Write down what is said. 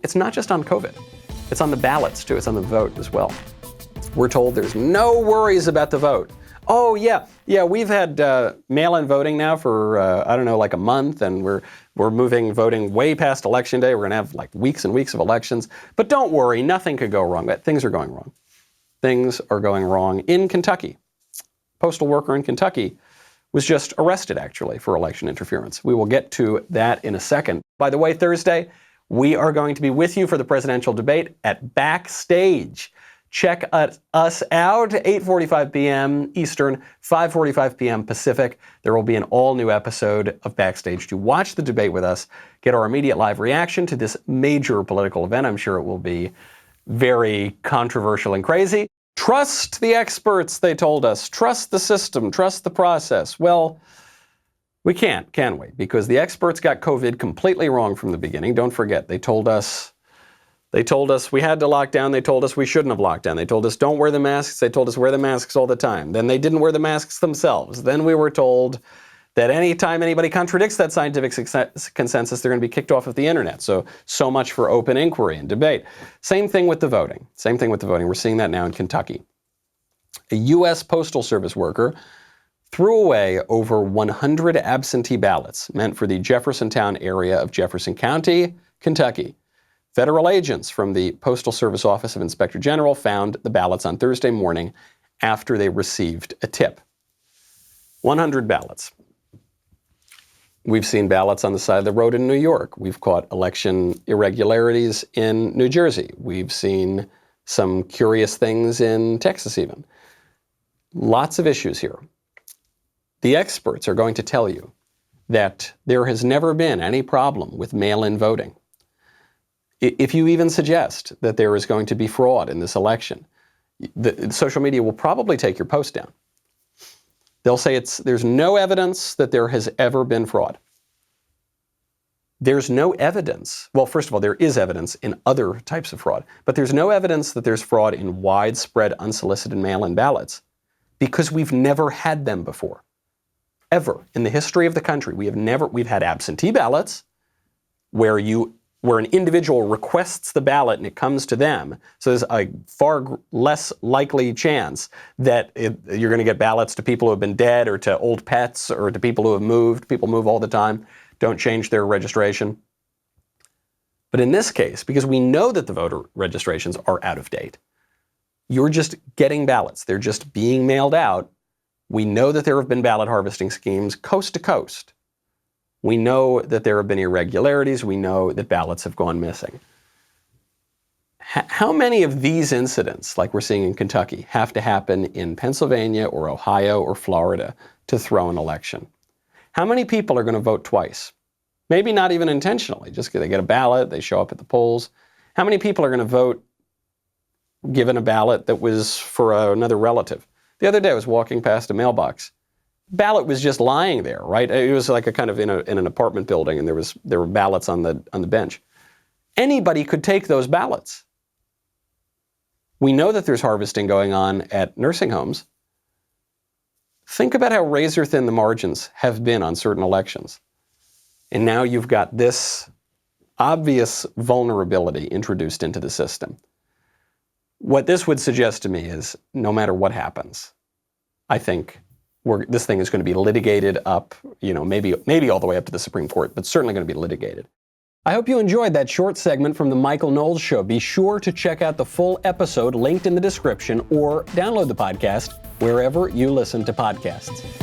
it's not just on COVID. It's on the ballots, too. It's on the vote as well. We're told there's no worries about the vote. Oh, yeah, we've had mail-in voting now for, like a month, and we're moving voting way past Election Day. We're going to have like weeks and weeks of elections. But don't worry, nothing could go wrong. But things are going wrong. Things are going wrong in Kentucky. Postal worker in Kentucky was just arrested, actually, for election interference. We will get to that in a second. By the way, Thursday, we are going to be with you for the presidential debate at Backstage. Check us out, 8:45 p.m. Eastern, 5:45 p.m. Pacific. There will be an all-new episode of Backstage to watch the debate with us, get our immediate live reaction to this major political event. I'm sure it will be very controversial and crazy. Trust the experts, they told us. Trust the system. Trust the process. Well, we can't, can we? Because the experts got COVID completely wrong from the beginning. Don't forget, they told us we had to lock down. They told us we shouldn't have locked down. They told us don't wear the masks. They told us wear the masks all the time. Then they didn't wear the masks themselves. Then we were told that anytime anybody contradicts that scientific consensus, they're going to be kicked off of the internet. So much for open inquiry and debate. Same thing with the voting. We're seeing that now in Kentucky. A U.S. Postal Service worker threw away over 100 absentee ballots meant for the Jeffersontown area of Jefferson County, Kentucky. Federal agents from the Postal Service Office of Inspector General found the ballots on Thursday morning after they received a tip. 100 ballots. We've seen ballots on the side of the road in New York. We've caught election irregularities in New Jersey. We've seen some curious things in Texas even. Lots of issues here. The experts are going to tell you that there has never been any problem with mail-in voting. If you even suggest that there is going to be fraud in this election, the social media will probably take your post down. They'll say there's no evidence that there has ever been fraud. There's no evidence. Well, first of all, there is evidence in other types of fraud, but there's no evidence that there's fraud in widespread unsolicited mail-in ballots because we've never had them before. Ever in the history of the country, we've had absentee ballots where an individual requests the ballot and it comes to them. So there's a far less likely chance that you're going to get ballots to people who have been dead or to old pets or to people who have moved. People move all the time, don't change their registration. But in this case, because we know that the voter registrations are out of date, you're just getting ballots. They're just being mailed out. We know that there have been ballot harvesting schemes coast to coast. We know that there have been irregularities. We know that ballots have gone missing. How many of these incidents, like we're seeing in Kentucky, have to happen in Pennsylvania or Ohio or Florida to throw an election? How many people are going to vote twice? Maybe not even intentionally, just because they get a ballot, they show up at the polls. How many people are going to vote given a ballot that was for another relative? The other day I was walking past a mailbox. Ballot was just lying there, right? It was like a kind of in an apartment building, and there were ballots on the bench. Anybody could take those ballots. We know that there's harvesting going on at nursing homes. Think about how razor thin the margins have been on certain elections. And now you've got this obvious vulnerability introduced into the system. What this would suggest to me is no matter what happens, I think this thing is going to be litigated up, maybe all the way up to the Supreme Court, but certainly going to be litigated. I hope you enjoyed that short segment from the Michael Knowles Show. Be sure to check out the full episode linked in the description or download the podcast wherever you listen to podcasts.